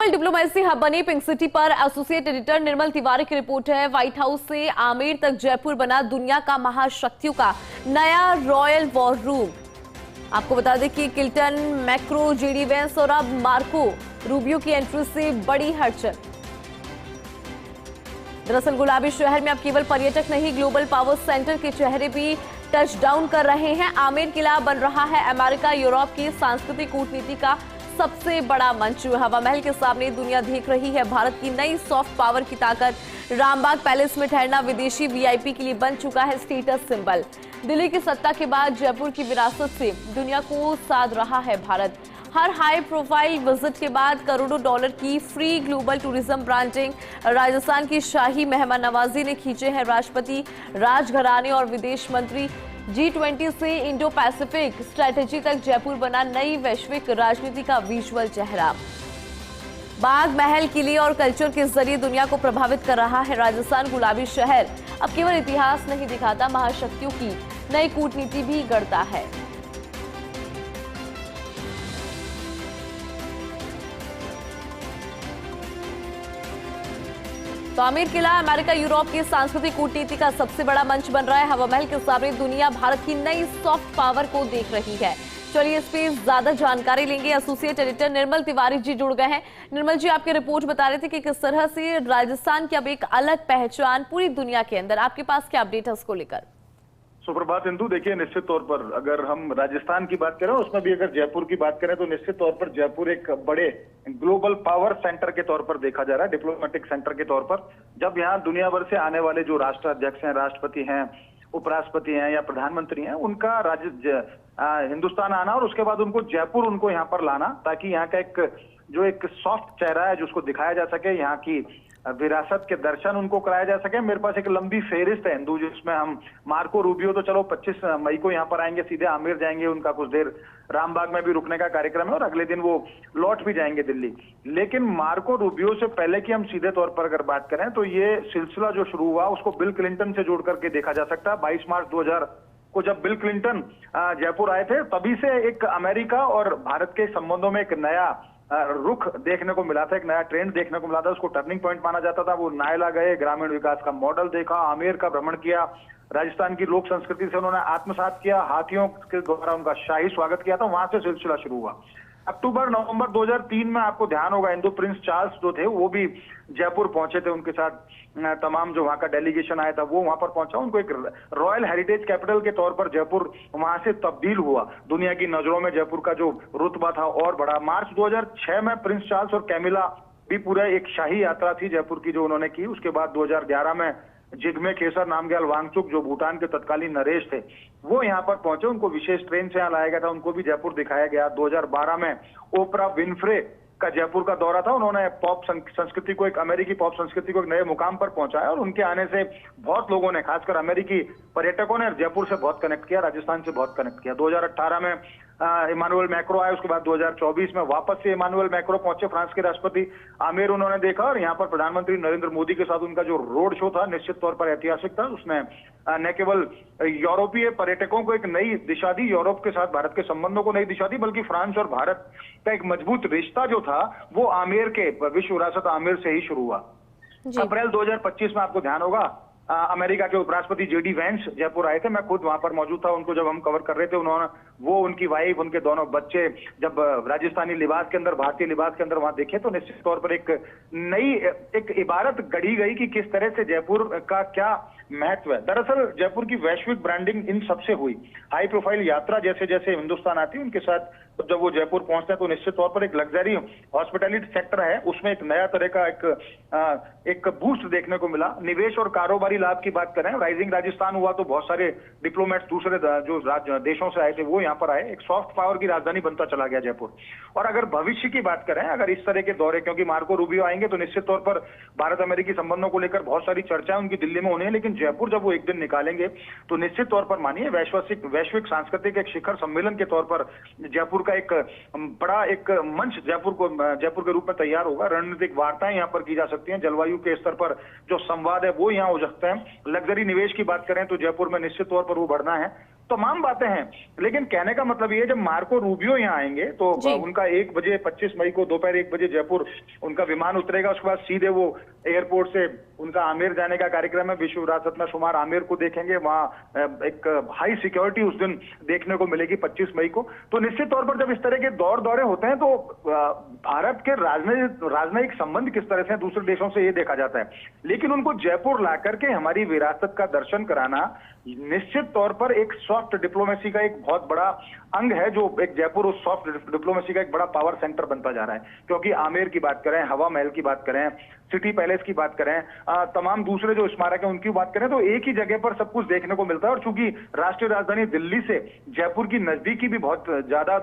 Global diplomacy hub बनी pink city पर associate editor निर्मल तिवारी की रिपोर्ट है। व्हाइट हाउस से आमेर तक जयपुर बना दुनिया का महाशक्तियों का नया रॉयल वॉर रूम। आपको बता दें कि किल्टन, मैक्रो, जेडी वेंस और अब मार्को रूबियो की एंट्री से बड़ी हलचल। दरअसल गुलाबी शहर में अब केवल पर्यटक नहीं, ग्लोबल पावर सेंटर के चेहरे भी टच डाउन कर रहे हैं। आमेर किला बन रहा है अमेरिका यूरोप की सांस्कृतिक कूटनीति का सबसे बड़ा मंच। हवा महल के सामने दुनिया देख रही है भारत की नई सॉफ्ट पावर की ताकत। रामबाग पैलेस में ठहरना विदेशी वीआईपी के लिए बन चुका है स्टेटस सिंबल। दिल्ली की सत्ता के बाद जयपुर की विरासत से दुनिया को साध रहा है भारत। हर हाई प्रोफाइल विजिट के बाद करोड़ों डॉलर की free global tourism branding. Rajasthan की शाही मेहमान नवाजी ने खींचे हैं राष्ट्रपति, राजघराने और विदेश मंत्री। G20 से इंडो पैसिफिक स्ट्रेटेजी तक जयपुर बना नई वैश्विक राजनीति का विजुअल चेहरा। बाग, महल, किले और कल्चर के जरिए दुनिया को प्रभावित कर रहा है राजस्थान। गुलाबी शहर अब केवल इतिहास नहीं दिखाता, महाशक्तियों की नई कूटनीति भी गढ़ता है। तो आमेर किला अमेरिका यूरोप की सांस्कृतिक कूटनीति का सबसे बड़ा मंच बन रहा है। हवा महल के सामने दुनिया भारत की नई सॉफ्ट पावर को देख रही है। चलिए इस पे ज्यादा जानकारी लेंगे। एसोसिएट एडिटर निर्मल तिवारी जी जुड़ गए हैं। निर्मल जी, आपकी रिपोर्ट बता रहे थे कि किस तरह से राजस्थान की अब एक अलग पहचान पूरी दुनिया के अंदर, आपके पास क्या अपडेट है उसको लेकर? सुप्रभात इंदु। देखिए, निश्चित तौर पर अगर हम राजस्थान की बात करें, उसमें भी अगर जयपुर की बात करें, तो निश्चित तौर पर जयपुर एक बड़े ग्लोबल पावर सेंटर के तौर पर देखा जा रहा है, डिप्लोमेटिक सेंटर के तौर पर। जब यहाँ दुनिया भर से आने वाले जो राष्ट्राध्यक्ष हैं, राष्ट्रपति हैं, उपराष्ट्रपति हैं या प्रधानमंत्री हैं, उनका हिंदुस्तान आना और उसके बाद उनको जयपुर उनको यहाँ पर लाना, ताकि यहाँ का एक सॉफ्ट चेहरा है जो उसको दिखाया जा सके, यहाँ की विरासत के दर्शन उनको कराया जा सके। मेरे पास एक लंबी फेहरिस्त है हिंदू, जिसमें हम मार्को रूबियो तो चलो 25 मई को यहाँ पर आएंगे, सीधे आमेर जाएंगे, उनका कुछ देर रामबाग में भी रुकने का कार्यक्रम है और अगले दिन वो लौट भी जाएंगे दिल्ली। लेकिन मार्को रूबियो से पहले की हम सीधे तौर पर अगर बात करें, तो ये सिलसिला जो शुरू हुआ उसको बिल क्लिंटन से जोड़ करके देखा जा सकता है। 22 मार्च 2000 को जब बिल क्लिंटन जयपुर आए थे, तभी से एक अमेरिका और भारत के संबंधों में एक नया रुख देखने को मिला था, एक नया ट्रेंड देखने को मिला था। उसको टर्निंग पॉइंट माना जाता था। वो नायला गए, ग्रामीण विकास का मॉडल देखा, आमेर का भ्रमण किया, राजस्थान की लोक संस्कृति से उन्होंने आत्मसात किया, हाथियों के द्वारा उनका शाही स्वागत किया था। वहां से सिलसिला शुरू हुआ। अक्टूबर नवंबर 2003 में आपको ध्यान होगा, हिंदू प्रिंस चार्ल्स जो थे वो भी जयपुर पहुंचे थे। उनके साथ तमाम जो वहां का डेलीगेशन आया था वो वहां पर पहुंचा। उनको एक रॉयल हेरिटेज कैपिटल के तौर पर जयपुर वहां से तब्दील हुआ। दुनिया की नजरों में जयपुर का जो रुतबा था और बढ़ा। मार्च 2006 में प्रिंस चार्ल्स और कैमिला भी पूरा एक शाही यात्रा थी जयपुर की जो उन्होंने की। उसके बाद 2011 में जिग्मे खेसर नामग्याल वांगचुक जो भूटान के तत्कालीन नरेश थे, वो यहाँ पर पहुंचे। उनको विशेष ट्रेन से यहाँ लाया गया था, उनको भी जयपुर दिखाया गया। 2012 में ओपरा विनफ्रे का जयपुर का दौरा था। उन्होंने पॉप संस्कृति को, एक अमेरिकी पॉप संस्कृति को एक नए मुकाम पर पहुंचाया और उनके आने से बहुत लोगों ने, खासकर अमेरिकी पर्यटकों ने जयपुर से बहुत कनेक्ट किया, राजस्थान से बहुत कनेक्ट किया। 2018 में इमानुएल मैक्रो आए। उसके बाद 2024 में वापस से इमानुएल मैक्रो पहुंचे, फ्रांस के राष्ट्रपति। आमेर उन्होंने देखा और यहाँ पर प्रधानमंत्री नरेंद्र मोदी के साथ उनका जो रोड शो था निश्चित तौर पर ऐतिहासिक था। उसने न केवल यूरोपीय पर्यटकों को एक नई दिशा दी, यूरोप के साथ भारत के संबंधों को नई दिशा दी, बल्कि फ्रांस और भारत का एक मजबूत रिश्ता जो था वो आमेर के विश्व विरासत आमेर से ही शुरू हुआ। अप्रैल 2025 में आपको ध्यान होगा, अमेरिका के उपराष्ट्रपति जेडी वेंस जयपुर आए थे। मैं खुद वहां पर मौजूद था, उनको जब हम कवर कर रहे थे। वो उनकी वाइफ, उनके दोनों बच्चे जब राजस्थानी लिबास के अंदर, भारतीय लिबास के अंदर वहां देखे, तो निश्चित तौर पर एक नई एक इबारत गढ़ी गई कि किस तरह से जयपुर का क्या महत्व है। दरअसल जयपुर की वैश्विक ब्रांडिंग इन सबसे हुई। हाई प्रोफाइल यात्रा जैसे जैसे हिंदुस्तान आती है उनके साथ जब वो जयपुर पहुंचते हैं, तो निश्चित तौर पर एक लग्जरी हॉस्पिटैलिटी सेक्टर है, उसमें एक नया तरह का एक बूस्ट देखने को मिला। निवेश और कारोबारी लाभ की बात करें, राइजिंग राजस्थान हुआ तो बहुत सारे डिप्लोमेट्स दूसरे जो देशों से आए थे वो यहाँ पर आए। एक सॉफ्ट पावर की राजधानी बनता चला गया जयपुर। और अगर भविष्य की बात करें, अगर इस तरह के दौरे, क्योंकि मार्को रूबियो आएंगे तो निश्चित तौर पर भारत अमेरिकी संबंधों को लेकर बहुत सारी चर्चाएं उनकी दिल्ली में होनी है, लेकिन जयपुर जब वो एक दिन निकालेंगे तो निश्चित तौर पर मानिए वैश्विक सांस्कृतिक एक शिखर सम्मेलन के तौर पर जयपुर का एक बड़ा एक मंच जयपुर के रूप में तैयार होगा। रणनीतिक वार्ताएं यहाँ पर की जा सकती हैं, जलवायु के स्तर पर जो संवाद है वो यहाँ हो सकते हैं। लग्जरी निवेश की बात करें तो जयपुर में निश्चित तौर पर वो बढ़ना है। तमाम बातें हैं। लेकिन कहने का मतलब ये है, जब मार्को रूबियो यहाँ आएंगे तो उनका 1 बजे 25 मई को दोपहर 1 बजे जयपुर उनका विमान उतरेगा। उसके बाद सीधे वो एयरपोर्ट से उनका आमेर जाने का कार्यक्रम है। विश्व विरासत में शुमार आमेर को देखेंगे। वहां एक हाई सिक्योरिटी उस दिन देखने को मिलेगी 25 मई को। तो निश्चित तौर पर जब इस तरह के दौरे होते हैं तो भारत के राजनयिक संबंध किस तरह से दूसरे देशों से ये देखा जाता है। लेकिन उनको जयपुर ला करके हमारी विरासत का दर्शन कराना निश्चित तौर पर एक सॉफ्ट डिप्लोमेसी का एक बहुत बड़ा अंग है, जो एक जयपुर उस सॉफ्ट डिप्लोमेसी का एक बड़ा पावर सेंटर बनता जा रहा है। क्योंकि आमेर की बात करें, हवा महल की बात करें, सिटी पैलेस की बात करें, तमाम दूसरे जो स्मारक है उनकी बात करें, तो एक ही जगह पर सब कुछ देखने को मिलता है। और चूंकि राष्ट्रीय राजधानी दिल्ली से जयपुर की नजदीकी भी बहुत ज्यादा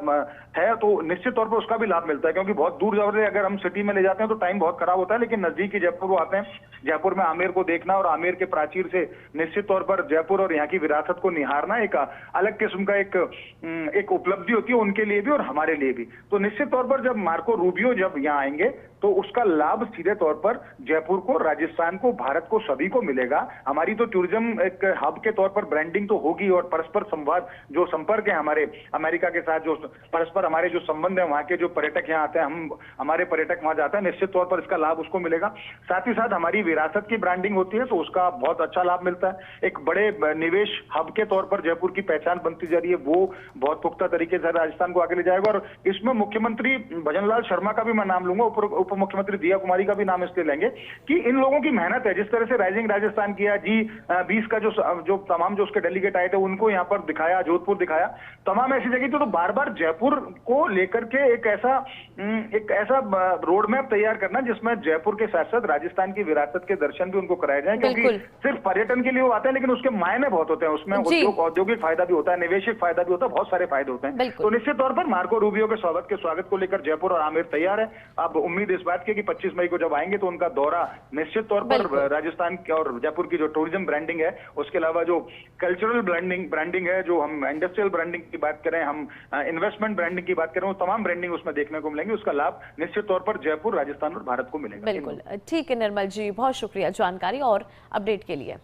है, तो निश्चित तौर पर उसका भी लाभ मिलता है। क्योंकि बहुत दूर जाओगे अगर हम सिटी में ले जाते हैं तो टाइम बहुत खराब होता है, लेकिन नजदीकी जयपुर वो आते हैं। जयपुर में आमेर को देखना और आमेर के प्राचीर से निश्चित तौर पर जयपुर और यहाँ की विरासत को निहारना एक अलग किस्म का एक उपलब्धि होती है उनके लिए भी और हमारे लिए भी। तो निश्चित तौर पर जब मार्को रूबियो जब यहाँ आएंगे तो उसका लाभ सीधे तौर पर जयपुर को, राजस्थान को, भारत को, सभी को मिलेगा। हमारी तो टूरिज्म एक हब के तौर पर ब्रांडिंग तो होगी और परस्पर संवाद जो संपर्क है हमारे अमेरिका के साथ, जो परस्पर हमारे जो संबंध है, वहां के जो पर्यटक यहाँ आते हैं, हमारे पर्यटक वहां जाते हैं, निश्चित तौर पर इसका लाभ उसको मिलेगा। साथ ही साथ हमारी विरासत की ब्रांडिंग होती है तो उसका बहुत अच्छा लाभ मिलता है। एक बड़े निवेश हब के तौर पर जयपुर की पहचान बनती जा रही है, वो बहुत पुख्ता तरीके से राजस्थान को आगे ले जाएगा। और इसमें मुख्यमंत्री भजनलाल शर्मा का भी मैं नाम लूंगा, उप मुख्यमंत्री दिया कुमारी का भी नाम इसलिए लेंगे कि इन लोगों की मेहनत है। जिस तरह से राइजिंग राजस्थान किया, G20 का जो तमाम जो उसके डेलीगेट आए थे उनको यहाँ पर दिखाया, जोधपुर दिखाया, तमाम ऐसी जगह तो बार बार जयपुर को लेकर के एक ऐसा रोड मैप तैयार करना जिसमें जयपुर के साथ साथ राजस्थान की विरासत के दर्शन भी उनको कराए जाए। क्योंकि सिर्फ पर्यटन के लिए वो आते हैं, लेकिन उसके मायने बहुत होते हैं। उसमें औद्योगिक फायदा भी होता है, निवेशिक फायदा भी होता है, बहुत सारे फायदे होते हैं। तो निश्चित तौर पर मार्को रूबियो के स्वागत को लेकर जयपुर और आमेर तैयार है। अब उम्मीद इस बात की कि 25 मई को जब आएंगे तो उनका दौरा निश्चित तौर पर राजस्थान के और जयपुर की जो टूरिज्म ब्रांडिंग है, उसके अलावा जो कल्चरल ब्रांडिंग है, जो हम इंडस्ट्रियल ब्रांडिंग की बात करें, हम इन्वेस्टमेंट ब्रांडिंग की बात करें, वो तमाम ब्रांडिंग उसमें देखने को मिलेंगे। उसका लाभ निश्चित तौर पर जयपुर, राजस्थान और भारत को मिलेगा। बिल्कुल ठीक है निर्मल जी, बहुत शुक्रिया जानकारी और अपडेट के लिए।